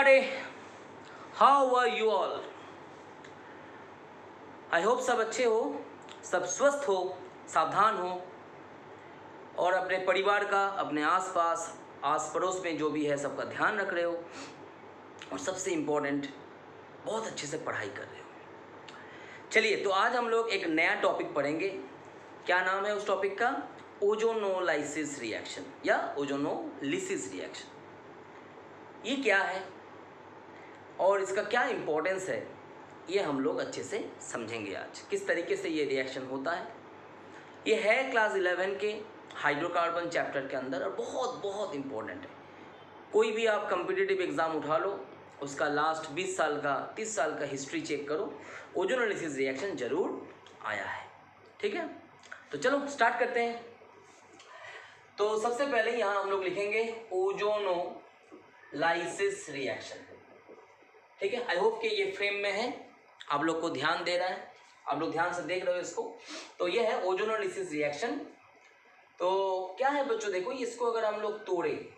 everybody, how are you all? I hope सब अच्छे हो, सब स्वस्थ हो, सावधान हो और अपने परिवार का, अपने आसपास, आस पड़ोस में जो भी है सबका ध्यान रख रहे हो और सबसे इम्पोर्टेंट बहुत अच्छे से पढ़ाई कर रहे हो। चलिए, तो आज हम लोग एक नया टॉपिक पढ़ेंगे। क्या नाम है उस टॉपिक का? ओजोनोलाइसिस रिएक्शन या ओजोनोलिसिस रिएक्शन। ये क्या है और इसका क्या इम्पोर्टेंस है, ये हम लोग अच्छे से समझेंगे आज। किस तरीके से ये रिएक्शन होता है, ये है क्लास 11 के हाइड्रोकार्बन चैप्टर के अंदर और बहुत बहुत इम्पोर्टेंट है। कोई भी आप कम्पिटिटिव एग्ज़ाम उठा लो, उसका लास्ट 20 साल का 30 साल का हिस्ट्री चेक करो, ओजोनोलिसिस रिएक्शन जरूर आया है। ठीक है, तो चलो स्टार्ट करते हैं। तो सबसे पहले यहाँ हम लोग लिखेंगे ओजोनोलाइसिस रिएक्शन। ठीक है, आई होप कि ये फ्रेम में है, आप लोग को ध्यान दे रहा है, आप लोग ध्यान से देख रहे हो इसको। तो ये है ओजोनोलिसिस रिएक्शन। तो क्या है बच्चों, देखो इसको अगर हम लोग तोड़े,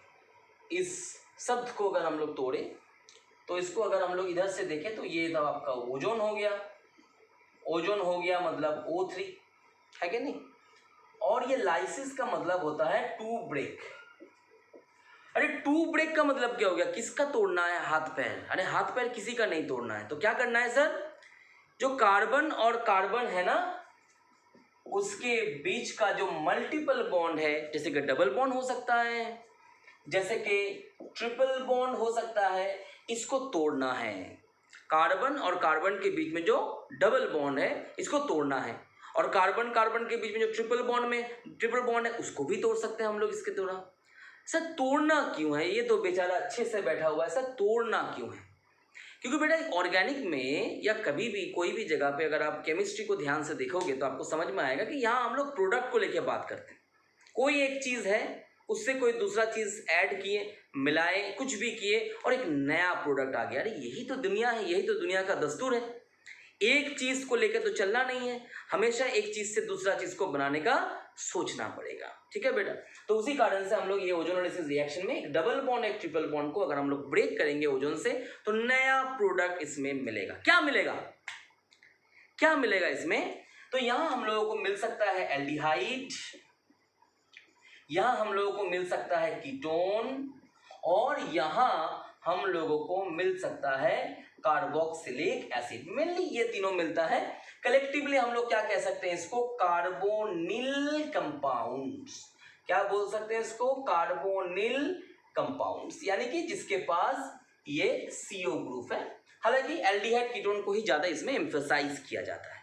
इस शब्द को अगर हम लोग तोड़े तो इसको अगर हम लोग इधर से देखें तो ये तो आपका ओजोन हो गया। ओजोन हो गया मतलब O3 है कि नहीं। और ये लाइसिस का मतलब होता है टू ब्रेक। अरे टू ब्रेक का मतलब क्या हो गया? किसका तोड़ना है? हाथ पैर। अरे हाथ पैर किसी का नहीं तोड़ना है। तो क्या करना है सर? जो कार्बन और कार्बन है ना, उसके बीच का जो मल्टीपल बॉन्ड है, जैसे कि डबल बॉन्ड हो सकता है, जैसे कि ट्रिपल बॉन्ड हो सकता है, इसको तोड़ना है। कार्बन और कार्बन के बीच में जो डबल बॉन्ड है, इसको तोड़ना है। और कार्बन कार्बन के बीच में जो ट्रिपल बॉन्ड है, उसको भी तोड़ सकते हैं हम लोग इसके द्वारा। सर तोड़ना क्यों है? ये तो बेचारा अच्छे से बैठा हुआ है, सर तोड़ना क्यों है? क्योंकि बेटा ऑर्गेनिक में या कभी भी कोई भी जगह पे अगर आप केमिस्ट्री को ध्यान से देखोगे तो आपको समझ में आएगा कि यहाँ हम लोग प्रोडक्ट को लेकर बात करते हैं। कोई एक चीज़ है, उससे कोई दूसरा चीज़ ऐड किए, मिलाए, कुछ भी किए और एक नया प्रोडक्ट आ गया। अरे यही तो दुनिया है, यही तो दुनिया का दस्तूर है। एक चीज़ को लेकर तो चलना नहीं है, हमेशा एक चीज़ से दूसरा चीज़ को बनाने का सोचना पड़ेगा। ठीक है बेटा, तो उसी कारण से हम लोग ये ओजोनोलिसिस रिएक्शन में एक डबल बॉन्ड एक ट्रिपल बॉन्ड को अगर हम लोग ब्रेक करेंगे ओजोन से, तो नया प्रोडक्ट इसमें मिलेगा। क्या मिलेगा? क्या मिलेगा इसमें? तो यहां हम लोगों को मिल सकता है एल्डिहाइड, यहां हम लोगों को मिल सकता है कीटोन, और यहां हम लोगों को मिल सकता है कार्बोक्सिलिक एसिड। मेनली ये तीनों मिलता है। कलेक्टिवली हम लोग क्या कह सकते हैं इसको? Carbonyl compounds. क्या बोल सकते हैं इसको? कार्बोनिल कंपाउंड्स, यानी कि जिसके पास ये CO ग्रुप है। हालांकि एल्डिहाइड कीटोन को ही ज्यादा इसमें एम्फसाइज किया जाता है।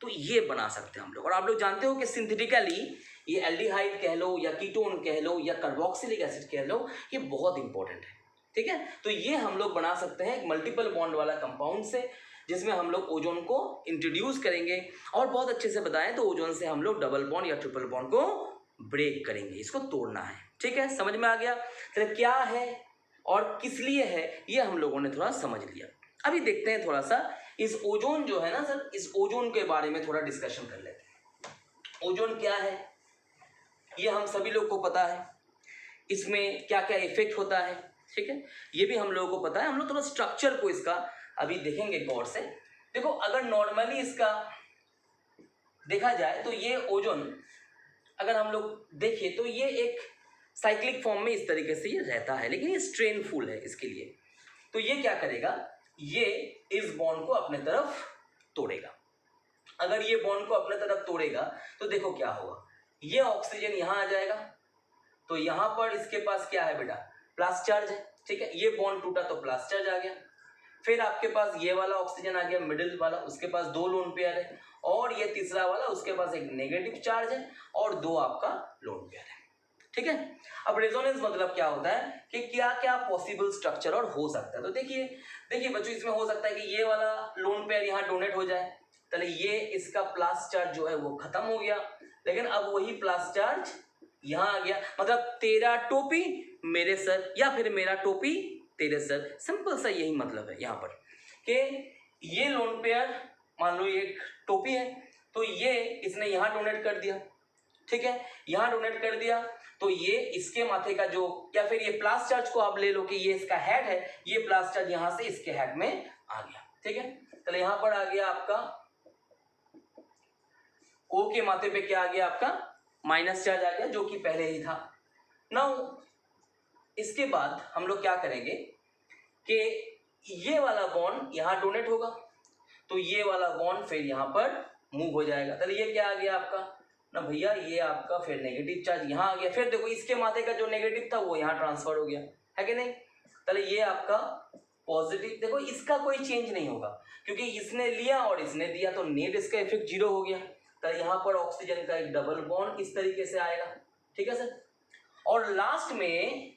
तो ये बना सकते हैं हम लोग। और आप लोग जानते हो कि सिंथेटिकली ये एल्डिहाइड कह लो या कीटोन कह लो या कार्बोक्सिलिक एसिड कह लो, ये बहुत इंपॉर्टेंट है। ठीक है, तो ये हम लोग बना सकते हैं एक मल्टीपल बॉन्ड वाला कंपाउंड से, जिसमें हम लोग ओजोन को इंट्रोड्यूस करेंगे। और बहुत अच्छे से बताएं तो ओजोन से हम लोग डबल बॉन्ड या ट्रिपल बॉन्ड को ब्रेक करेंगे, इसको तोड़ना है। ठीक है, समझ में आ गया? तो क्या है और किस लिए है, ये हम लोगों ने थोड़ा समझ लिया। अभी देखते हैं थोड़ा सा इस ओजोन जो है ना सर, इस ओजोन के बारे में थोड़ा डिस्कशन कर लेते हैं। ओजोन क्या है ये हम सभी लोग को पता है, इसमें क्या क्या इफेक्ट होता है, ठीक है, ये भी हम लोगों को पता है। हम लोग थोड़ा स्ट्रक्चर को इसका अभी देखेंगे गौर से। देखो अगर नॉर्मली इसका देखा जाए तो ये ओजोन अगर हम लोग देखें तो ये एक साइक्लिक फॉर्म में इस तरीके से ये रहता है, लेकिन ये स्ट्रेनफुल है इसके लिए। तो ये क्या करेगा? ये इस बॉन्ड को अपने तरफ तोड़ेगा। अगर ये बॉन्ड को अपने तरफ तोड़ेगा तो देखो क्या होगा, ये ऑक्सीजन यहां आ जाएगा, तो यहां पर इसके पास क्या है बेटा? प्लस चार्ज है। ठीक है, ये बॉन्ड टूटा तो प्लस चार्ज आ गया। फिर आपके पास ये वाला ऑक्सीजन आ गया मिडिल वाला, उसके पास 2 लोन पेयर है, और ये तीसरा वाला उसके पास एक नेगेटिव चार्ज है और 2 आपका लोन पेयर है। ठीक है, अब रेजोनेंस मतलब क्या होता है कि क्या क्या पॉसिबल स्ट्रक्चर और हो सकता है। तो देखिए बच्चों, इसमें हो सकता है कि ये वाला लोन पेयर यहाँ डोनेट हो जाए, चले ये इसका प्लस चार्ज जो है वो खत्म हो गया, लेकिन अब वही प्लस चार्ज यहाँ आ गया। मतलब तेरा टोपी मेरे सर या फिर मेरा टोपी तेरे सर, सिंपल सा यही मतलब है यहाँ पर कि ये लोन पेयर मान लो ये एक टोपी है, तो ये इसने यहाँ डोनेट कर दिया। ठीक है, यहाँ डोनेट कर दिया तो ये इसके माथे का जो, या फिर ये प्लस चार्ज को आप ले लो कि ये इसका हेड है, ये प्लस चार्ज यहां से इसके हेड में आ गया। ठीक है, चलो यहां पर आ गया आपका O के माथे पे क्या आ गया आपका माइनस चार्ज आ गया, जो कि पहले ही था। नाउ इसके बाद हम लोग क्या करेंगे कि ये वाला बॉन्ड यहां डोनेट होगा, तो ये वाला बॉन्ड फिर यहां पर मूव हो जाएगा। चलिए ये क्या आ गया आपका ना भैया, ये आपका फिर नेगेटिव चार्ज यहां आ गया, फिर देखो इसके माथे का जो नेगेटिव था वो यहां ट्रांसफर हो गया, है कि नहीं। चलिए ये आपका पॉजिटिव, देखो इसका कोई चेंज नहीं होगा क्योंकि इसने लिया और इसने दिया, तो नेट इसका इफेक्ट जीरो हो गया। तो यहाँ पर ऑक्सीजन का एक डबल बॉन्ड इस तरीके से आएगा। ठीक है सर, और लास्ट में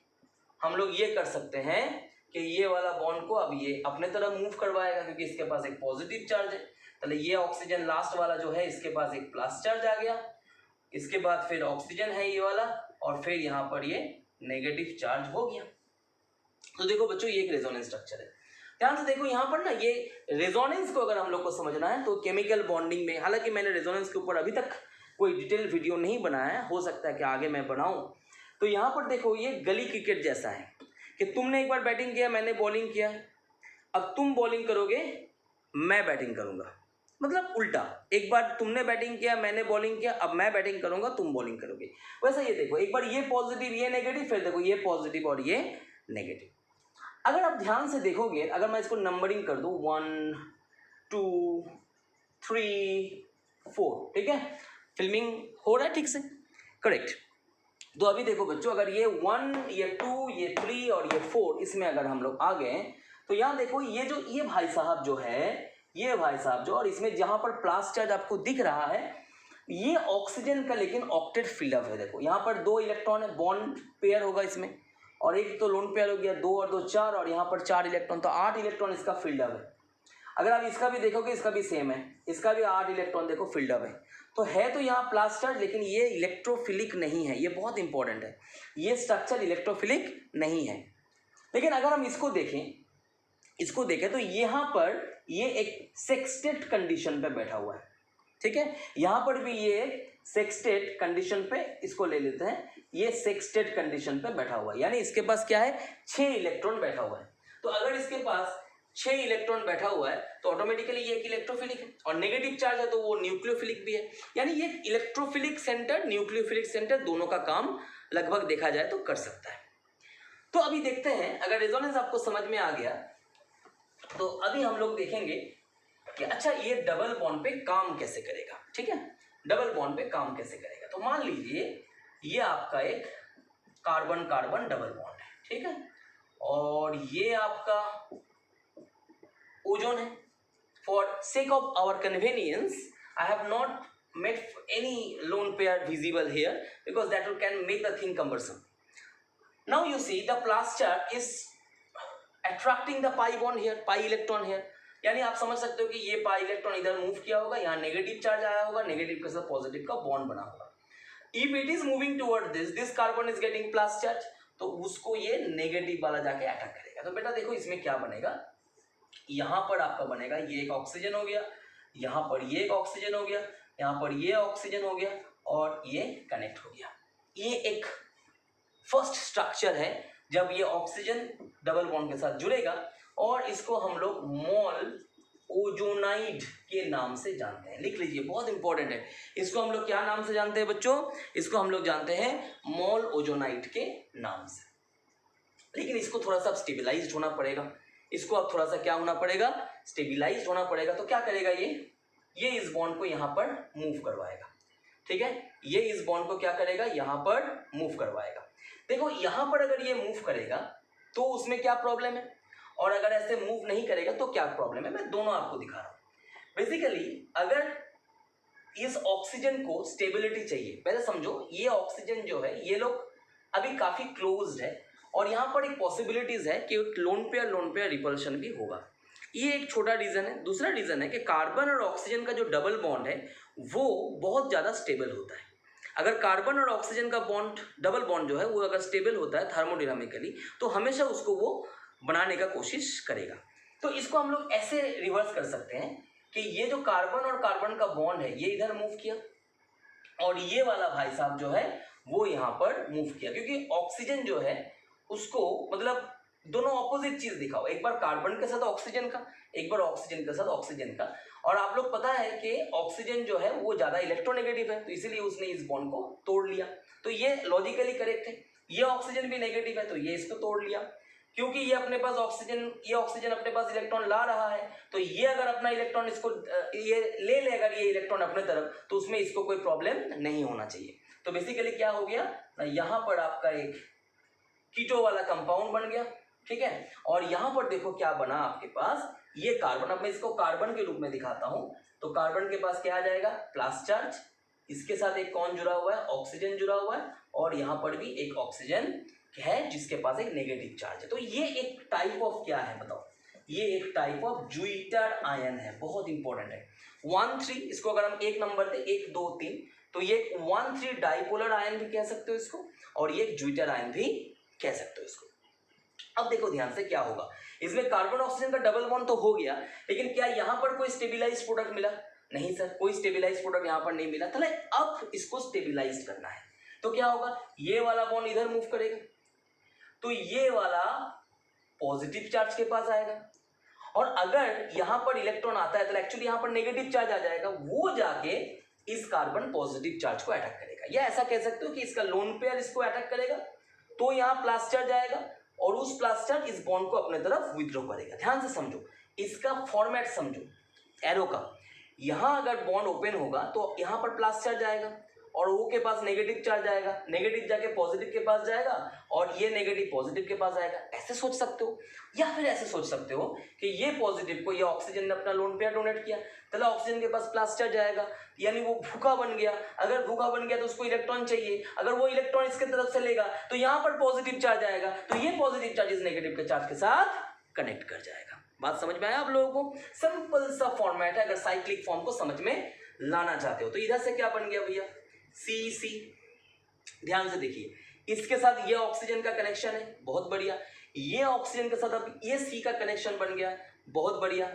हम लोग ये कर सकते हैं कि ये वाला बॉन्ड को अब ये अपने तरफ मूव करवाएगा क्योंकि इसके पास एक पॉजिटिव चार्ज है। तो ये ऑक्सीजन लास्ट वाला जो है इसके पास एक प्लस चार्ज आ गया, इसके बाद फिर ऑक्सीजन है ये वाला, और फिर यहाँ पर ये नेगेटिव चार्ज हो गया। तो देखो बच्चों ये एक रेजोनेंस स्ट्रक्चर है। ध्यान से देखो यहाँ पर ना, ये रेजोनेंस को अगर हम लोग को समझना है तो केमिकल बॉन्डिंग में, हालांकि मैंने रेजोनेंस के ऊपर अभी तक कोई डिटेल वीडियो नहीं बनाया है, हो सकता है कि आगे मैं बनाऊं। तो यहाँ पर देखो ये गली क्रिकेट जैसा है कि तुमने एक बार बैटिंग किया, मैंने बॉलिंग किया, अब तुम बॉलिंग करोगे मैं बैटिंग करूंगा, मतलब उल्टा, एक बार तुमने बैटिंग किया मैंने बॉलिंग किया, अब मैं बैटिंग करूंगा तुम बॉलिंग करोगे। वैसा ये देखो, एक बार ये पॉजिटिव ये नेगेटिव, फिर देखो ये पॉजिटिव और ये नेगेटिव। अगर आप ध्यान से देखोगे, अगर मैं इसको नंबरिंग कर दूं 1 2 3 4, ठीक है, फिल्मिंग हो रहा है ठीक से, करेक्ट। तो अभी देखो बच्चों, अगर ये 1 ये 2 ये 3 और ये 4 इसमें अगर हम लोग आ गए तो यहाँ देखो ये जो ये भाई साहब जो है, ये भाई साहब जो, और इसमें जहाँ पर प्लस चार्ज आपको दिख रहा है ये ऑक्सीजन का लेकिन ऑक्टेट फिल्डअप है। देखो यहाँ पर 2 इलेक्ट्रॉन है, बॉन्ड पेयर होगा इसमें, और एक तो लोन पेयर हो गया 2 और 2 4, और यहाँ पर 4 इलेक्ट्रॉन, तो 8 इलेक्ट्रॉन इसका फिल्डअप है। अगर आप इसका भी देखोगे इसका भी सेम है, इसका भी 8 इलेक्ट्रॉन देखो फिल्डअप है। तो है तो यहाँ प्लस चार्ज, लेकिन ये इलेक्ट्रोफिलिक नहीं है, ये बहुत इंपॉर्टेंट है, ये स्ट्रक्चर इलेक्ट्रोफिलिक नहीं है। लेकिन अगर हम इसको देखें तो यहाँ पर ये एक सेक्सटेट कंडीशन पे बैठा हुआ है। ठीक है, यहाँ पर भी ये सेक्सटेट कंडीशन पे, इसको ले लेते हैं, ये सेक्सटेट कंडीशन पे बैठा हुआ है, यानी इसके पास क्या है 6 इलेक्ट्रॉन बैठा हुआ है। तो अगर इसके पास 6 इलेक्ट्रॉन बैठा हुआ है तो ऑटोमेटिकली ये एक इलेक्ट्रोफिलिक है, और नेगेटिव चार्ज है तो वो न्यूक्लियोफिलिक भी है, यानी ये इलेक्ट्रोफिलिक सेंटर न्यूक्लियोफिलिक सेंटर दोनों का काम लगभग देखा जाए तो कर सकता है। तो अभी देखते हैं, अगर रेजोनेंस आपको समझ में आ गया तो अभी हम लोग देखेंगे कि अच्छा ये डबल बॉन्ड पे काम कैसे करेगा। ठीक है, डबल बॉन्ड पे काम कैसे करेगा। तो मान लीजिए ये आपका एक कार्बन कार्बन डबल बॉन्ड है, ठीक है, और ये आपका ओजोन है। For sake of our convenience I have not made any lone pair visible here because that can make the thing cumbersome. Now you see the plus charge is attracting the pi bond here, pi electron here, यानी आप समझ सकते हो कि ये pi electron इधर move किया होगा, यहाँ नेगेटिव चार्ज आया होगा, नेगेटिव के साथ पॉजिटिव का बॉन्ड बना होगा। If it is moving toward this carbon is getting plus charge, तो उसको ये नेगेटिव वाला जाके अटैक करेगा। तो बेटा देखो इसमें क्या बनेगा, यहाँ पर आपका बनेगा ये एक ऑक्सीजन हो गया, यहाँ पर ये एक ऑक्सीजन हो गया, यहाँ पर ये ऑक्सीजन हो गया, और ये कनेक्ट हो गया। ये एक फर्स्ट स्ट्रक्चर है जब ये ऑक्सीजन डबल बॉन्ड के साथ जुड़ेगा, और इसको हम लोग मॉल ओजोनाइड के नाम से जानते हैं। लिख लीजिए, बहुत इंपॉर्टेंट है। इसको हम लोग क्या नाम से जानते हैं बच्चों? इसको हम लोग जानते हैं मॉल ओजोनाइड के नाम से। लेकिन इसको थोड़ा सा स्टेबिलाइज्ड होना पड़ेगा, इसको अब थोड़ा सा क्या होना पड़ेगा, स्टेबिलाइज्ड होना पड़ेगा। तो क्या करेगा ये इस बॉन्ड को यहाँ पर मूव करवाएगा। ठीक है, ये इस बॉन्ड को क्या करेगा, यहाँ पर मूव करवाएगा। देखो यहाँ पर अगर ये मूव करेगा तो उसमें क्या प्रॉब्लम है, और अगर ऐसे मूव नहीं करेगा तो क्या प्रॉब्लम है, मैं दोनों आपको दिखा रहा हूँ। बेसिकली अगर इस ऑक्सीजन को स्टेबिलिटी चाहिए, पहले समझो ये ऑक्सीजन जो है ये लोग अभी काफी क्लोज्ड है, और यहाँ पर एक पॉसिबिलिटीज है कि लोन पेयर रिपल्शन भी होगा। ये एक छोटा रीजन है। दूसरा रीजन है कि कार्बन और ऑक्सीजन का जो डबल बॉन्ड है वो बहुत ज़्यादा स्टेबल होता है। अगर कार्बन और ऑक्सीजन का बॉन्ड डबल बॉन्ड जो है वो अगर स्टेबल होता है थर्मोडायनामिकली, तो हमेशा उसको वो बनाने का कोशिश करेगा। तो इसको हम लोग ऐसे रिवर्स कर सकते हैं कि ये जो कार्बन और कार्बन का बॉन्ड है ये इधर मूव किया, और ये वाला भाई साहब जो है वो यहाँ पर मूव किया, क्योंकि ऑक्सीजन जो है उसको मतलब दोनों ऑपोजिट चीज दिखाओ, एक बार कार्बन के साथ ऑक्सीजन का, एक बार ऑक्सीजन के साथ ऑक्सीजन का। और आप लोग पता है कि ऑक्सीजन जो है वो ज्यादा इलेक्ट्रोनेगेटिव है, तो इसीलिए उसने इस बॉन्ड को तोड़ लिया। तो ये लॉजिकली करेक्ट है। ये ऑक्सीजन भी नेगेटिव है तो ये इसको तोड़ लिया, क्योंकि ये अपने पास ऑक्सीजन, ये ऑक्सीजन अपने पास इलेक्ट्रॉन ला रहा है, तो ये अगर अपना इलेक्ट्रॉन इसको ये ले ले अगर ये इलेक्ट्रॉन अपने तरफ, तो उसमें इसको कोई प्रॉब्लम नहीं होना चाहिए। तो बेसिकली क्या हो गया ना, यहाँ पर आपका एक कीटो वाला कंपाउंड बन गया, ठीक है। और यहाँ पर देखो क्या बना आपके पास, ये कार्बन, अब मैं इसको कार्बन के रूप में दिखाता हूं। तो कार्बन के पास क्या आ जाएगा, प्लस चार्ज, इसके साथ एक कौन जुड़ा हुआ है, ऑक्सीजन जुड़ा हुआ है, और यहाँ पर भी एक ऑक्सीजन है जिसके पास एक नेगेटिव चार्ज है। तो ये एक टाइप ऑफ क्या है बताओ, ये एक टाइप ऑफ ज्विटर आयन है, बहुत इंपॉर्टेंट है। 1,3 इसको अगर हम एक नंबर दे 1 2 3, तो ये 1,3 डाइपोलर आयन भी कह सकते हो इसको, और ये एक ज्विटर आयन भी कह सकते हो इसको। अब देखो ध्यान से क्या होगा, इसमें कार्बन ऑक्सीजन का डबल बॉन्ड तो हो गया, लेकिन क्या यहां पर कोई स्टेबिलाइज्ड प्रोडक्ट मिला? नहीं सर, कोई स्टेबिलाइज्ड प्रोडक्ट यहां पर नहीं मिला। तो अब इसको स्टेबिलाइज करना है, तो क्या होगा, ये वाला बॉन्ड इधर मूव करेगा, तो ये वाला पॉजिटिव चार्ज के पास आएगा, और अगर यहां पर इलेक्ट्रॉन आता है तो एक्चुअली यहां पर नेगेटिव चार्ज आ जाएगा, वो जाके इस कार्बन पॉजिटिव चार्ज को अटैक करेगा। या ऐसा कह सकते हो कि इसका लोन पेयर इसको अटैक करेगा, तो यहां प्लस चार्ज आएगा, और उस प्लस चार्ज इस बॉन्ड को अपने तरफ विथड्रॉ करेगा। ध्यान से समझो, इसका फॉर्मेट समझो एरो का। यहां अगर बॉन्ड ओपन होगा तो यहां पर प्लस चार्ज आएगा, और वो के पास नेगेटिव चार्ज आएगा, नेगेटिव जाके पॉजिटिव के पास जाएगा, और ये नेगेटिव पॉजिटिव के पास आएगा। ऐसे सोच सकते हो, या फिर ऐसे सोच सकते हो कि ये पॉजिटिव को ये ऑक्सीजन ने अपना लोन पेयर डोनेट किया, तो ऑक्सीजन के पास प्लस चार्ज आएगा, यानी वो भूखा बन गया। अगर भूखा बन गया तो उसको इलेक्ट्रॉन चाहिए, अगर वो इलेक्ट्रॉन इसके तरफ से लेगा तो यहाँ पर पॉजिटिव चार्ज आएगा, तो ये पॉजिटिव चार्ज इस नेगेटिव के चार्ज के साथ कनेक्ट कर जाएगा। बात समझ में आया आप लोगों को? सिंपल सा फॉर्मेट है, अगर साइक्लिक फॉर्म को समझ में लाना चाहते हो। तो इधर से क्या बन गया भैया, CC। ध्यान से देखिए, इसके साथ ये ऑक्सीजन का कनेक्शन है, बहुत बढ़िया। ये ऑक्सीजन के साथ अब ये C का कनेक्शन बन गया, बहुत बढ़िया,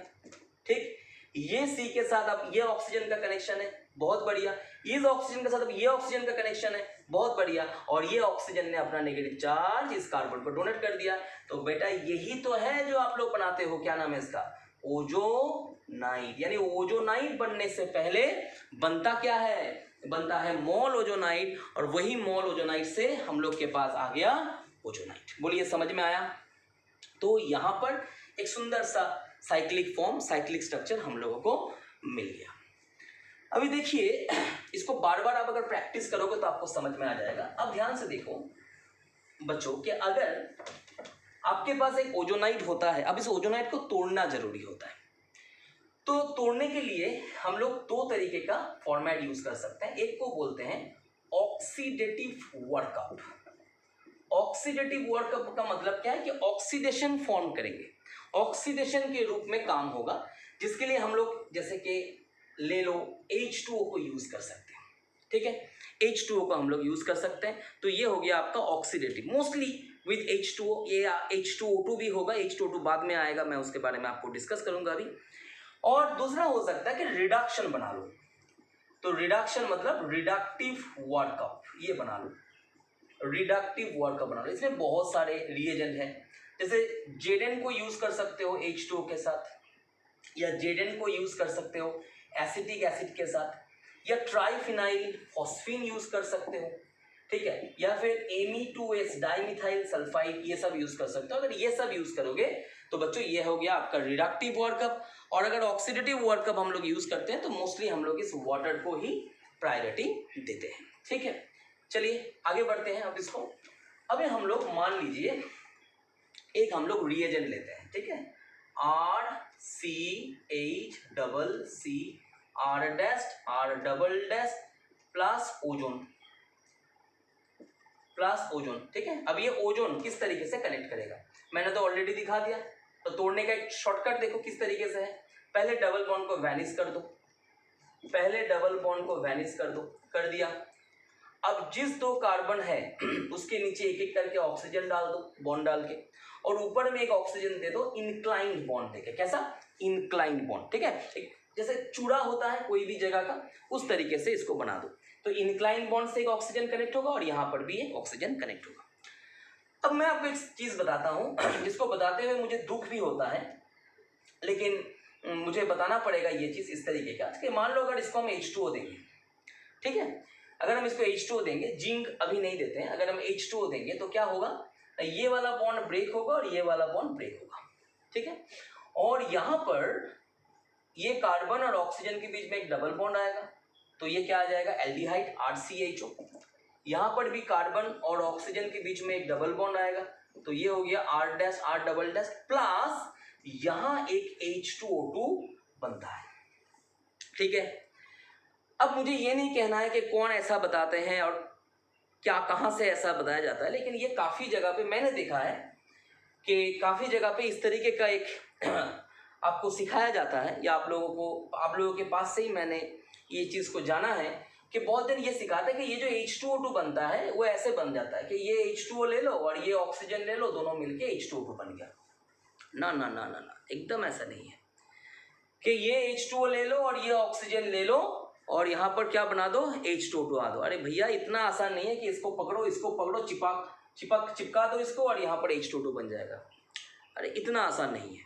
ठीक। ये C के साथ अब ये ऑक्सीजन का कनेक्शन है, बहुत बढ़िया। इस ऑक्सीजन के साथ अब ये ऑक्सीजन का कनेक्शन है, बहुत बढ़िया। और ये ऑक्सीजन ने अपना नेगेटिव चार्ज इस कार्बन को डोनेट कर दिया। तो बेटा यही तो है जो आप लोग बनाते हो, क्या नाम है इसका, ओजोनाइड। यानी ओजोनाइड बनने से पहले बनता क्या है, बनता है मॉल ओजोनाइड, और वही मॉल ओजोनाइड से हम लोग के पास आ गया ओजोनाइड। बोलिए समझ में आया? तो यहाँ पर एक सुंदर सा साइक्लिक फॉर्म, साइक्लिक स्ट्रक्चर हम लोगों को मिल गया। अभी देखिए, इसको बार बार आप अगर प्रैक्टिस करोगे तो आपको समझ में आ जाएगा। अब ध्यान से देखो बच्चों कि अगर आपके पास एक ओजोनाइड होता है, अब इस ओजोनाइड को तोड़ना जरूरी होता है, तो तोड़ने के लिए हम लोग दो तरीके का फॉर्मेट यूज कर सकते हैं। एक को बोलते हैं ऑक्सीडेटिव वर्कअप। ऑक्सीडेटिव वर्कअप का मतलब क्या है कि ऑक्सीडेशन फॉर्म करेंगे, ऑक्सीडेशन के रूप में काम होगा, जिसके लिए हम लोग जैसे कि ले लो H2O को यूज कर सकते हैं, ठीक है। H2O को हम लोग यूज कर सकते हैं, तो ये हो गया आपका ऑक्सीडेटिव, मोस्टली विद H2O। ये H2O2 भी होगा, H2O2 बाद में आएगा, मैं उसके बारे में आपको डिस्कस करूंगा अभी। और दूसरा हो सकता है कि रिडक्शन बना लो, तो रिडक्शन मतलब रिडक्टिव वर्कअप, ये बना लो, रिडक्टिव वर्कअप बना लो। इसमें बहुत सारे रिएजेंट हैं, जैसे जेडेन को यूज कर सकते हो H2O के साथ, या जेडेन को यूज कर सकते हो एसिटिक एसिड के साथ, या ट्राइफिनाइल फॉस्फीन यूज कर सकते हो, ठीक है, या फिर Me2S डाइमिथाइल सल्फाइड, ये सब यूज कर सकते हो। अगर ये सब यूज करोगे तो बच्चों ये हो गया आपका रिडक्टिव वर्कअप। और अगर ऑक्सीडेटिव वर्कअप हम लोग यूज करते हैं तो मोस्टली हम लोग इस वाटर को ही प्रायोरिटी देते हैं, ठीक है। चलिए आगे बढ़ते हैं। अब इसको अभी हम लोग मान लीजिए एक हम लोग रिएजेंट लेते हैं, ठीक है, RCH+CR' प्लस ओजोन, ठीक है। अब ये ओजोन किस तरीके से कनेक्ट करेगा मैंने तो ऑलरेडी दिखा दिया। तो तोड़ने का एक शॉर्टकट देखो किस तरीके से है। पहले डबल बॉन्ड को वैनिश कर दो, पहले डबल बॉन्ड को वैनिश कर दो, कर दिया। अब जिस दो कार्बन है उसके नीचे एक एक करके ऑक्सीजन डाल दो, बॉन्ड डाल के, और ऊपर में एक ऑक्सीजन दे दो इंक्लाइंड बॉन्ड देके। कैसा? इंक्लाइंड बॉन्ड, ठीक है। जैसे चूड़ा होता है कोई भी जगह का, उस तरीके से इसको बना दो। तो इंक्लाइन बॉन्ड से एक ऑक्सीजन कनेक्ट होगा और यहाँ पर भी एक ऑक्सीजन कनेक्ट होगा। अब मैं आपको एक चीज बताता हूँ जिसको बताते हुए मुझे दुख भी होता है, लेकिन मुझे बताना पड़ेगा ये चीज इस तरीके का कि मान लो अगर इसको हम H2O देंगे, ठीक है, अगर हम इसको H2O देंगे, जिंक अभी नहीं देते हैं, अगर हम H2O देंगे तो क्या होगा, ये वाला बॉन्ड ब्रेक होगा और ये वाला बॉन्ड ब्रेक होगा, ठीक है, और यहाँ पर ये कार्बन और ऑक्सीजन के बीच में एक डबल बॉन्ड आएगा, तो ये क्या आ जाएगा, एल्डिहाइड RCHO। यहाँ पर भी कार्बन और ऑक्सीजन के बीच में एक डबल बॉन्ड आएगा, तो ये हो गया R' प्लस यहाँ एक H2O2 बनता है, ठीक है। अब मुझे ये नहीं कहना है कि कौन ऐसा बताते हैं और क्या कहाँ से ऐसा बताया जाता है, लेकिन ये काफ़ी जगह पे मैंने देखा है कि काफ़ी जगह पे इस तरीके का एक आपको सिखाया जाता है, या आप लोगों के पास से ही मैंने ये चीज़ को जाना है कि बहुत दिन ये सिखाते हैं कि ये जो H2O2 बनता है वो ऐसे बन जाता है कि ये H2O ले लो और ये ऑक्सीजन ले लो, दोनों मिलके H2O2 बन गया। ना ना ना ना ना, एकदम ऐसा नहीं है कि ये H2O ले लो और ये ऑक्सीजन ले लो और यहाँ पर क्या बना दो, H2O2 आ दो। अरे भैया इतना आसान नहीं है कि इसको पकड़ो चिपका दो इसको और यहाँ पर H2O2 बन जाएगा। अरे इतना आसान नहीं है।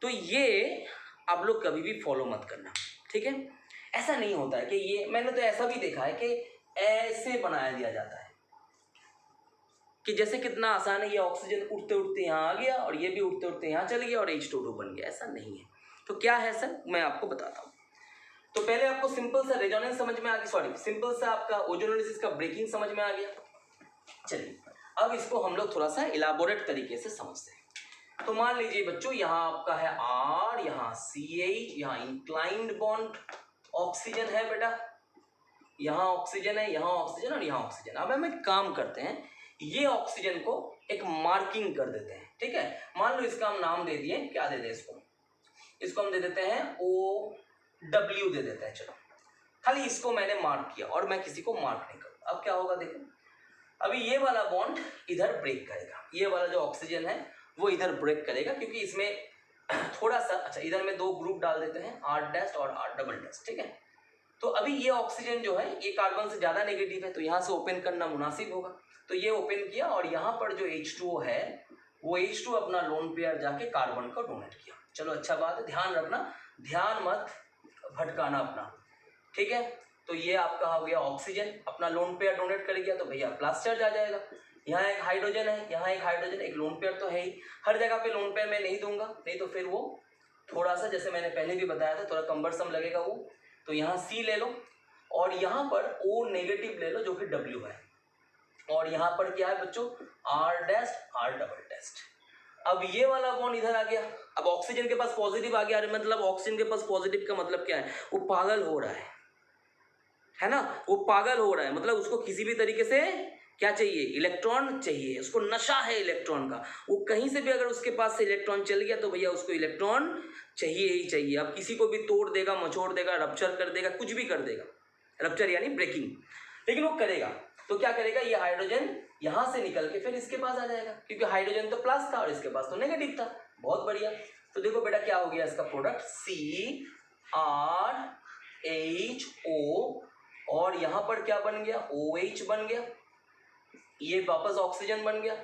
तो ये आप लोग कभी भी फॉलो मत करना, ठीक है। ऐसा नहीं होता है कि ये, मैंने तो ऐसा भी देखा है कि ऐसे बनाया दिया जाता है कि जैसे कितना आसान है, ये ऑक्सीजन उड़ते उड़ते यहाँ आ गया और ये भी उड़ते उड़ते यहाँ चल गया और H2O2 बन गया। ऐसा नहीं है। तो क्या है सर, मैं आपको बताता हूँ। तो पहले आपको सिंपल सा रेजोनेंस समझ में आ गया, सिंपल सा आपका ओजोनोलिसिस का ब्रेकिंग समझ में आ गया। चलिए अब इसको हम लोग थोड़ा सा इलाबोरेट तरीके से समझते हैं। तो मान लीजिए बच्चों, यहाँ आपका है R, यहाँ CH, यहाँ इंक्लाइंड बॉन्ड ऑक्सीजन है बेटा, यहाँ ऑक्सीजन है, यहाँ ऑक्सीजन और यहाँ ऑक्सीजन। अब हम एक काम करते हैं, ये ऑक्सीजन को एक मार्किंग कर देते हैं, ठीक है। मान लो इसका हम नाम दे दिए, क्या दे दें इसको हम दे देते हैं OW दे देते हैं। चलो खाली इसको मैंने मार्क किया और मैं किसी को मार्क नहीं करूँ। अब क्या होगा देखो, अभी ये वाला बॉन्ड इधर ब्रेक करेगा, ये वाला जो ऑक्सीजन है वो इधर ब्रेक करेगा, क्योंकि इसमें थोड़ा सा, अच्छा इधर में दो ग्रुप डाल देते हैं, R' और R', ठीक है। तो अभी ये ऑक्सीजन जो है ये कार्बन से ज़्यादा नेगेटिव है, तो यहाँ से ओपन करना मुनासिब होगा। तो ये ओपन किया और यहाँ पर जो H2O है वो H2 अपना लोन पेयर जाके कार्बन को डोनेट किया। चलो अच्छा बात है, ध्यान रखना, ध्यान मत भटकाना अपना, ठीक है। तो ये आपका हो गया ऑक्सीजन अपना लोन पेयर डोनेट कर गया, तो भैया प्लस चार्ज आ जाएगा। यहाँ एक हाइड्रोजन है, यहाँ एक हाइड्रोजन, एक लोन पेयर तो है ही। हर जगह पे लोन पेयर मैं नहीं दूंगा, नहीं तो फिर वो थोड़ा सा, जैसे मैंने पहले भी बताया था, थोड़ा कम्बरसम लगेगा वो। तो यहाँ C ले लो और यहाँ पर O नेगेटिव ले लो जो कि W है, और यहाँ पर क्या है बच्चों, R', R'। अब ये वाला बॉन्ड इधर आ गया, अब ऑक्सीजन के पास पॉजिटिव आ गया। अरे मतलब ऑक्सीजन के पास पॉजिटिव का मतलब क्या है, वो पागल हो रहा है ना, वो पागल हो रहा है, मतलब उसको किसी भी तरीके से क्या चाहिए, इलेक्ट्रॉन चाहिए, उसको नशा है इलेक्ट्रॉन का। वो कहीं से भी अगर उसके पास से इलेक्ट्रॉन चल गया तो भैया उसको इलेक्ट्रॉन चाहिए ही चाहिए। अब किसी को भी तोड़ देगा, मचोड़ देगा, रप्चर कर देगा, कुछ भी कर देगा, रप्चर यानी ब्रेकिंग, लेकिन वो करेगा। तो क्या करेगा, ये हाइड्रोजन यहाँ से निकल के फिर इसके पास आ जाएगा, क्योंकि हाइड्रोजन तो प्लस था और इसके पास तो नेगेटिव था। बहुत बढ़िया। तो देखो बेटा क्या हो गया इसका प्रोडक्ट, CrHO, और यहाँ पर क्या बन गया, OH बन गया, ये वापस ऑक्सीजन बन गया,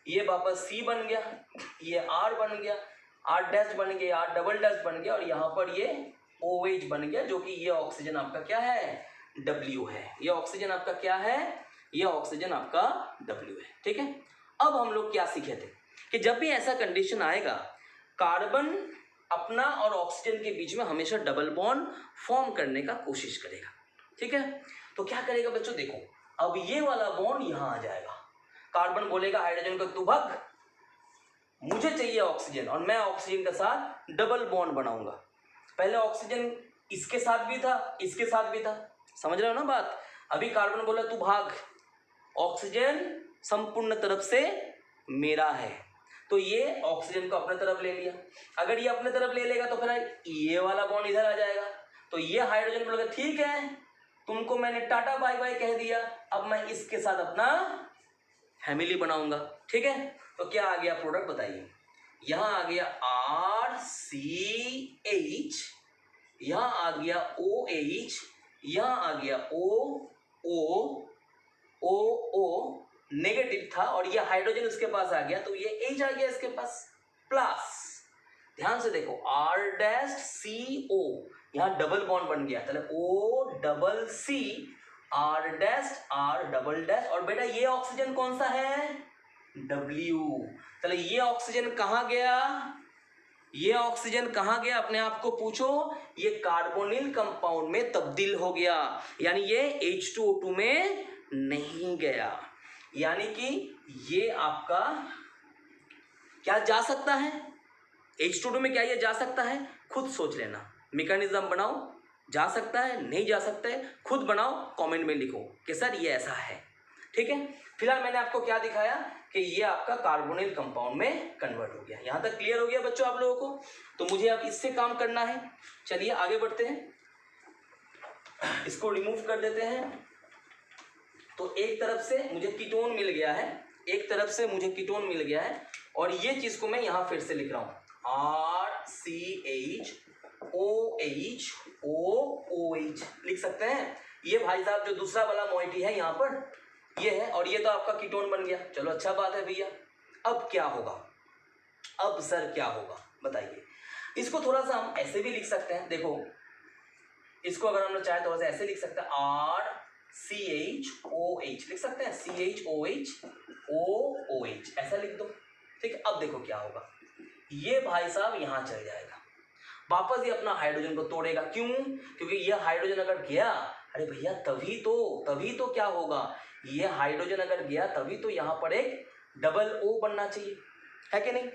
ये वापस C बन गया, ये R बन गया, R' बन गया, R" बन गया, और यहाँ पर ये OH बन गया, जो कि ये ऑक्सीजन आपका क्या है, W है। ये ऑक्सीजन आपका क्या है, ये ऑक्सीजन आपका W है, ठीक है। अब हम लोग क्या सीखे थे कि जब भी ऐसा कंडीशन आएगा, कार्बन अपना और ऑक्सीजन के बीच में हमेशा डबल बॉन्ड फॉर्म करने का कोशिश करेगा, ठीक है। तो क्या करेगा बच्चों, देखो अब ये वाला बॉन्ड यहां आ जाएगा, कार्बन बोलेगा हाइड्रोजन को तू भाग, मुझे चाहिए ऑक्सीजन, और मैं ऑक्सीजन के साथ डबल बॉन्ड बनाऊंगा। पहले ऑक्सीजन इसके साथ भी था, इसके साथ भी था, समझ रहे हो ना बात। अभी कार्बन बोला तू भाग, ऑक्सीजन संपूर्ण तरफ से मेरा है, तो ये ऑक्सीजन को अपने तरफ ले लिया। अगर ये अपने तरफ ले लेगा तो फिर ये वाला बॉन्ड इधर आ जाएगा, तो ये हाइड्रोजन बोलेगा ठीक है, तुमको मैंने टाटा बाय बाय कह दिया, अब मैं इसके साथ अपना फैमिली बनाऊंगा, ठीक है। तो क्या आ गया प्रोडक्ट बताइए, यहाँ आ गया RCH, यहाँ आ गया OH, यहाँ आ गया O, O नेगेटिव था और ये हाइड्रोजन उसके पास आ गया तो ये H आ गया इसके पास प्लस, ध्यान से देखो R डैश CO, यहाँ डबल बॉन्ड बन गया, चलो O double C R dash R double dash, और बेटा ये ऑक्सीजन कौन सा है, W। चलो ये ऑक्सीजन कहाँ गया, ये ऑक्सीजन कहाँ गया, अपने आप को पूछो, ये कार्बोनिल कंपाउंड में तब्दील हो गया, यानी ये H2O2 में नहीं गया, यानी कि ये आपका क्या जा सकता है, H2O2 में क्या ये जा सकता है, खुद सोच लेना, मैकेनिज्म बनाओ, जा सकता है नहीं जा सकता है, खुद बनाओ, कमेंट में लिखो कि सर ये ऐसा है, ठीक है। फिलहाल मैंने आपको क्या दिखाया कि ये आपका कार्बोनिल कंपाउंड में कन्वर्ट हो गया। यहाँ तक क्लियर हो गया बच्चों आप लोगों को, तो मुझे अब इससे काम करना है। चलिए आगे बढ़ते हैं, इसको रिमूव कर देते हैं। तो एक तरफ से मुझे कीटोन मिल गया है, एक तरफ से मुझे कीटोन मिल गया है, और ये चीज को मैं यहाँ फिर से लिख रहा हूँ RCH OH OOH लिख सकते हैं। ये भाई साहब जो दूसरा वाला मोइटी है यहाँ पर ये है, और ये तो आपका कीटोन बन गया, चलो अच्छा बात है भैया। अब क्या होगा, अब सर क्या होगा बताइए। इसको थोड़ा सा हम ऐसे भी लिख सकते हैं, देखो इसको अगर हम लोग चाहे थोड़ा सा ऐसे लिख सकते हैं RCHOH लिख सकते हैं, CHOH OOH ऐसा लिख दो, ठीक है। अब देखो क्या होगा, ये भाई साहब यहाँ चल जाएगा, वापस ये अपना हाइड्रोजन को तोड़ेगा, क्यों, क्योंकि ये हाइड्रोजन अगर गया, अरे भैया तभी तो क्या होगा, ये हाइड्रोजन अगर गया तभी तो यहाँ पर एक डबल O बनना चाहिए, है कि नहीं।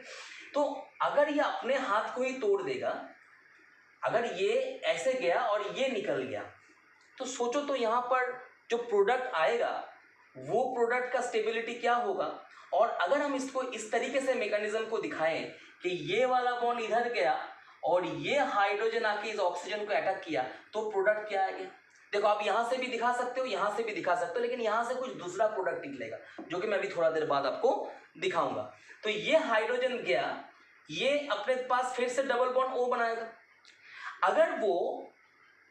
तो अगर ये अपने हाथ को ही तोड़ देगा, अगर ये ऐसे गया और ये निकल गया, तो सोचो तो यहाँ पर जो प्रोडक्ट आएगा वो प्रोडक्ट का स्टेबिलिटी क्या होगा। और अगर हम इसको इस तरीके से मैकेनिज्म को दिखाएं कि ये वाला बॉन्ड इधर गया और ये हाइड्रोजन आके इस ऑक्सीजन को अटैक किया, तो प्रोडक्ट क्या आएगा। देखो आप यहाँ से भी दिखा सकते हो, यहाँ से भी दिखा सकते हो, लेकिन यहाँ से कुछ दूसरा प्रोडक्ट निकलेगा जो कि मैं अभी थोड़ा देर बाद आपको दिखाऊंगा। तो ये हाइड्रोजन गया, ये अपने पास फिर से डबल बॉन्ड O बनाएगा। अगर वो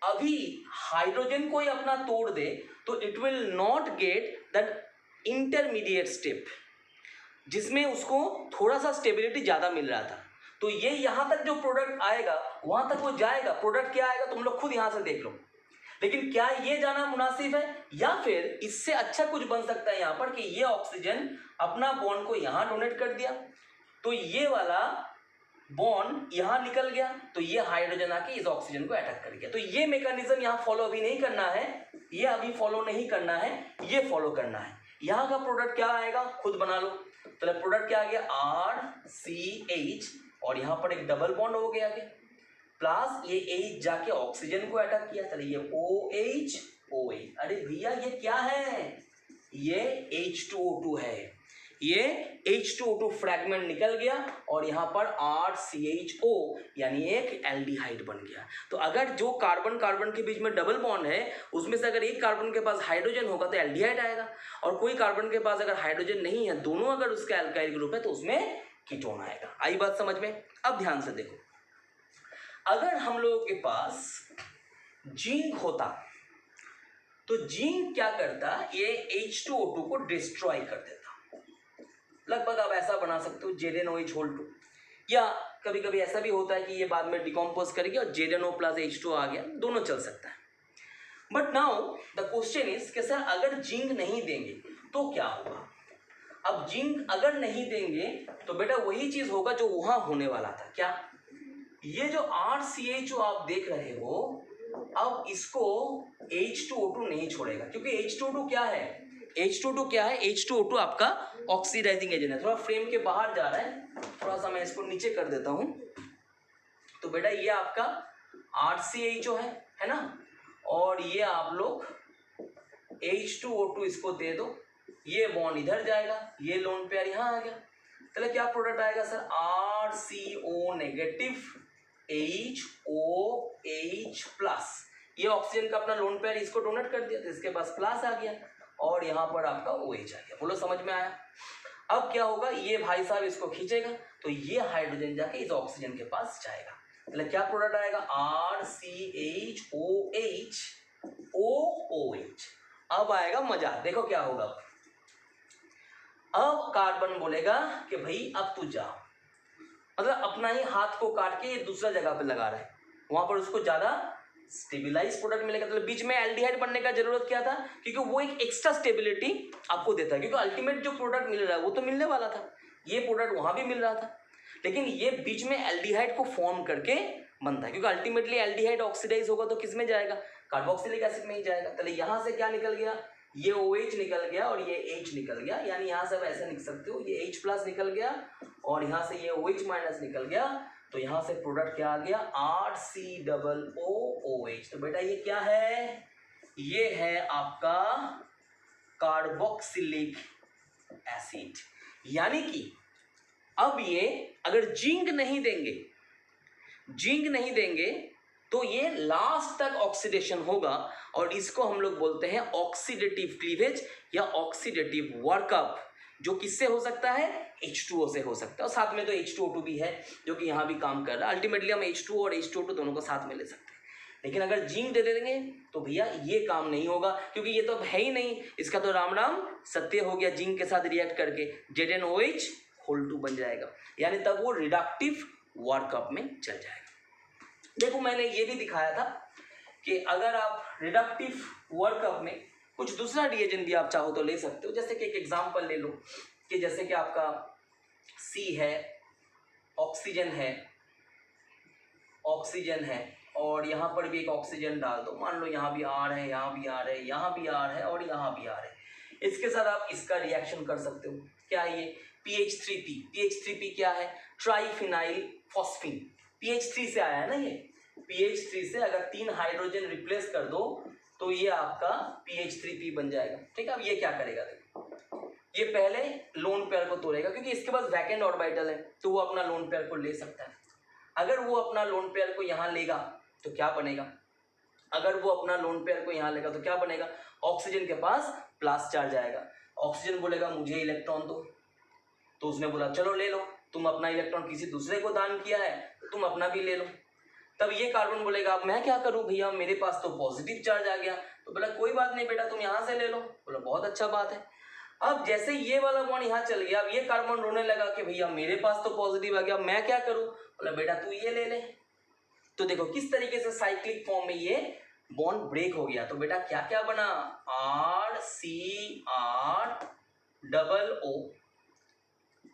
अभी हाइड्रोजन को ही अपना तोड़ दे तो it will not get that intermediate step जिसमें उसको थोड़ा सा स्टेबिलिटी ज्यादा मिल रहा था। तो ये यहां तक जो प्रोडक्ट आएगा वहां तक वो जाएगा, प्रोडक्ट क्या आएगा तुम लोग खुद यहां से देख लो। लेकिन क्या ये जाना मुनासिब है, या फिर इससे अच्छा कुछ बन सकता है यहाँ पर कि ये ऑक्सीजन अपना बॉन्ड को यहाँ डोनेट कर दिया, तो ये वाला बॉन्ड यहाँ निकल गया, तो ये हाइड्रोजन आके इस ऑक्सीजन को अटैक कर गया। तो ये मैकेनिज्म यहाँ फॉलो अभी नहीं करना है, ये अभी फॉलो नहीं करना है, ये फॉलो करना है। यहाँ का प्रोडक्ट क्या आएगा खुद बना लो। तो प्रोडक्ट क्या आ गया RCH, और यहाँ पर एक डबल बॉन्ड हो गया प्लस ये H जाके ऑक्सीजन को अटैक किया, चलिए ये OH। अरे भैया ये क्या है, ये H2O2 है, ये H2O2 फ्रैगमेंट निकल गया और यहाँ पर RCHO यानी एक एल्डिहाइड बन गया। तो अगर जो कार्बन कार्बन के बीच में डबल बॉन्ड है उसमें से अगर एक कार्बन के पास हाइड्रोजन होगा तो एल्डिहाइड आएगा, और कोई कार्बन के पास अगर हाइड्रोजन नहीं है, दोनों अगर उसका एल्काइल ग्रुप है तो उसमें कीटोन आएगा। आई बात समझ में। अब ध्यान से देखो, अगर हम लोगों के पास जिंक होता तो जिंक क्या करता, ये H2O2 को डिस्ट्रॉय कर देता। लगभग आप ऐसा बना सकते हो ZnOH2, या कभी कभी ऐसा भी होता है कि ये बाद में डिकम्पोज करेगी और ZnO प्लस H2 आ गया, दोनों चल सकता है। But now the question is कि सर अगर जिंक नहीं देंगे तो क्या होगा। अब जिंक अगर नहीं देंगे तो बेटा वही चीज होगा जो वहां होने वाला था। क्या, ये जो RCHO आप देख रहे हो, अब इसको H2O2 नहीं छोड़ेगा, क्योंकि H2O2 क्या है, H2O2 क्या है, H2O2 आपका ऑक्सीडाइजिंग एजेंट है। थोड़ा फ्रेम के बाहर जा रहा है, थोड़ा सा मैं इसको नीचे कर देता हूं। तो बेटा ये आपका RCHO है ना, और ये आप लोग H2O2 इसको दे दो, ये बॉन्ड इधर जाएगा, ये लोन पेयर यहाँ आ गया। चलो क्या प्रोडक्ट आएगा sir, RCO negative HOH plus, ये ऑक्सीजन का अपना लोन पेयर इसको डोनेट कर दिया तो इसके पास प्लस आ गया, और यहाँ पर आपका OH आ गया। बोलो समझ में आया। अब क्या होगा, ये भाई साहब इसको खींचेगा तो ये हाइड्रोजन जाके इस ऑक्सीजन के पास जाएगा। मतलब क्या प्रोडक्ट आएगा, RCHOH OOH। अब आएगा मजा, देखो क्या होगा। अब कार्बन बोलेगा कि भाई अब तू जा, मतलब अपना ही हाथ को काट के दूसरा जगह पे लगा रहा है, वहां पर उसको ज्यादा स्टेबिलाइज प्रोडक्ट मिलेगा। तो बीच में एल्डिहाइड बनने का जरूरत क्या था, क्योंकि वो एक एक्स्ट्रा स्टेबिलिटी आपको देता है, क्योंकि अल्टीमेट जो प्रोडक्ट मिल रहा है वो तो मिलने वाला था, ये प्रोडक्ट वहां भी मिल रहा था, लेकिन ये बीच में एल्डिहाइड को फॉर्म करके बनता है, क्योंकि अल्टीमेटली एल्डिहाइड ऑक्सीडाइज होगा तो किस में जाएगा, कार्बोक्सिलिक एसिड में ही जाएगा। तो यहां से क्या निकल गया, ये OH निकल गया और ये H निकल गया, यानी यहां से आप ऐसे लिख सकते हो, ये H+ निकल गया और यहां से ये OH- निकल गया, तो यहां से प्रोडक्ट क्या आ गया, RCOOH। तो बेटा ये क्या है, ये है आपका कार्बोक्सिलिक एसिड। यानी कि अब ये अगर जिंक नहीं देंगे तो ये लास्ट तक ऑक्सीडेशन होगा, और इसको हम लोग बोलते हैं ऑक्सीडेटिव क्लीवेज या ऑक्सीडेटिव वर्कअप, जो किससे हो सकता है, H2O से हो सकता है, और साथ में तो H2O2 भी है जो कि यहाँ भी काम कर रहा है। अल्टीमेटली हम H2O और H2O2 दोनों को साथ में ले सकते हैं, लेकिन अगर जिंक दे देंगे तो भैया ये काम नहीं होगा, क्योंकि ये तो है ही नहीं, इसका तो राम राम सत्य हो गया, जिंक के साथ रिएक्ट करके ZnOH2 बन जाएगा, यानी तब वो रिडक्टिव वर्कअप में चल जाएगा। देखो मैंने ये भी दिखाया था कि अगर आप रिडक्टिव वर्कअप में कुछ दूसरा रिएजेंट भी आप चाहो तो ले सकते हो, जैसे कि एक एग्जांपल ले लो कि जैसे कि आपका C है, ऑक्सीजन है और यहाँ पर भी एक ऑक्सीजन डाल दो, मान लो यहाँ भी R है, यहाँ भी R है, यहाँ भी R है और यहाँ भी R है, इसके साथ आप इसका रिएक्शन कर सकते हो। क्या है ये, PH3P क्या है, ट्राइफिनाइल फॉस्फीन, PH3 से आया है ना, ये PH3 से अगर 3 हाइड्रोजन रिप्लेस कर दो तो ये आपका PH3P बन जाएगा। ठीक है, अब ये क्या करेगा, देखो ये पहले लोन पेयर को तोड़ेगा, क्योंकि इसके पास वैकेंट ऑर्बिटल है तो वो अपना लोन पेयर को ले सकता है। अगर वो अपना लोन पेयर को यहाँ लेगा तो क्या बनेगा, ऑक्सीजन के पास प्लस चार्ज आएगा, ऑक्सीजन बोलेगा मुझे इलेक्ट्रॉन दो, तो उसने बोला चलो ले लो, तुम अपना इलेक्ट्रॉन किसी दूसरे को दान किया है तो तुम अपना भी ले लो। तब ये कार्बन बोलेगा अब मैं क्या करूं भैया, मेरे पास तो पॉजिटिव चार्ज आ गया, तो बोला कोई बात नहीं बेटा तुम यहाँ से ले लो, बोला बहुत अच्छा बात है। अब जैसे ये वाला बॉन्ड यहाँ चल गया, अब ये कार्बन रोने लगा कि भैया मेरे पास तो पॉजिटिव आ गया, मैं क्या करूं, बोला बेटा तू ये ले ले। तो देखो किस तरीके से साइक्लिक फॉर्म में ये बॉन्ड ब्रेक हो गया। तो बेटा क्या क्या बना, RCROO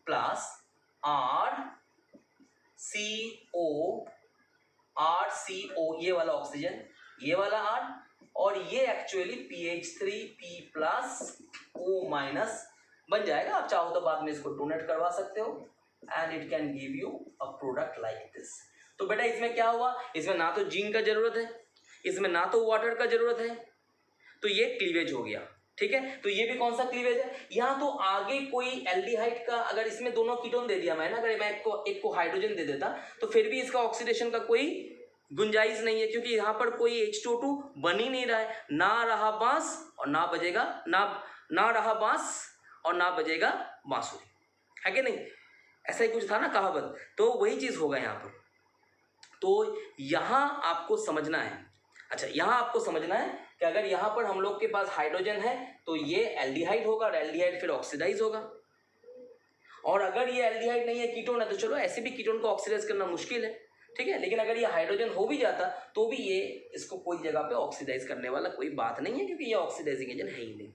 प्लस RCO, ये वाला ऑक्सीजन, ये वाला R, और ये एक्चुअली PH3P+O- बन जाएगा। आप चाहो तो बाद में इसको डोनेट करवा सकते हो and it can give you a product like this. तो बेटा इसमें क्या हुआ, इसमें ना तो जिंक का जरूरत है, इसमें ना तो वाटर का जरूरत है, तो ये क्लीवेज हो गया। ठीक है, तो ये भी कौन सा क्लीवेज है, यहाँ तो आगे कोई एल्डिहाइड का, अगर इसमें दोनों कीटोन दे दिया मैं ना, अगर मैं एक को हाइड्रोजन दे देता तो फिर भी इसका ऑक्सीडेशन का कोई गुंजाइश नहीं है, क्योंकि यहाँ पर कोई H2O2 बन ही नहीं रहा है, ना रहा बांस और ना बजेगा, ना रहा बांस और ना बजेगा बांसुरी, है कि नहीं, ऐसा ही कुछ था ना कहावत, तो वही चीज होगा यहाँ पर। तो यहाँ आपको समझना है, अच्छा यहाँ आपको समझना है कि अगर यहाँ पर हम लोग के पास हाइड्रोजन है तो ये एल्डिहाइड होगा और एल्डिहाइड फिर ऑक्सीडाइज होगा, और अगर ये एल्डिहाइड नहीं है कीटोन है तो चलो ऐसे भी कीटोन को ऑक्सीडाइज करना मुश्किल है, ठीक है, लेकिन अगर ये हाइड्रोजन हो भी जाता तो भी ये इसको कोई जगह पे ऑक्सीडाइज करने वाला कोई बात नहीं है, क्योंकि ये ऑक्सीडाइजिंग एजेंट है ही नहीं।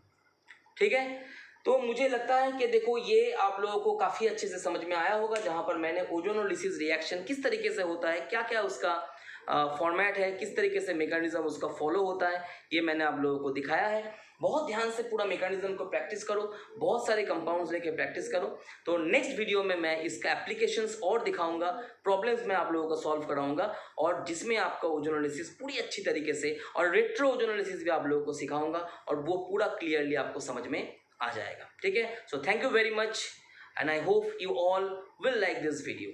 ठीक है, तो मुझे लगता है कि देखो ये आप लोगों को काफ़ी अच्छे से समझ में आया होगा, जहाँ पर मैंने ओजोनोलिसिस रिएक्शन किस तरीके से होता है, क्या क्या उसका फॉर्मेट है, किस तरीके से मैकेनिज्म उसका फॉलो होता है, ये मैंने आप लोगों को दिखाया है। बहुत ध्यान से पूरा मैकेनिज्म को प्रैक्टिस करो, बहुत सारे कंपाउंड्स लेके प्रैक्टिस करो। तो नेक्स्ट वीडियो में मैं इसका एप्लीकेशंस और दिखाऊंगा, प्रॉब्लम्स मैं आप लोगों को सॉल्व कराऊंगा, और जिसमें आपका ओजोनोलिसिस पूरी अच्छी तरीके से और रेट्रो ओजोनोलिसिस भी आप लोगों को सिखाऊंगा, और वो पूरा क्लियरली आपको समझ में आ जाएगा। ठीक है, so thank you very much and I hope you all will like this video.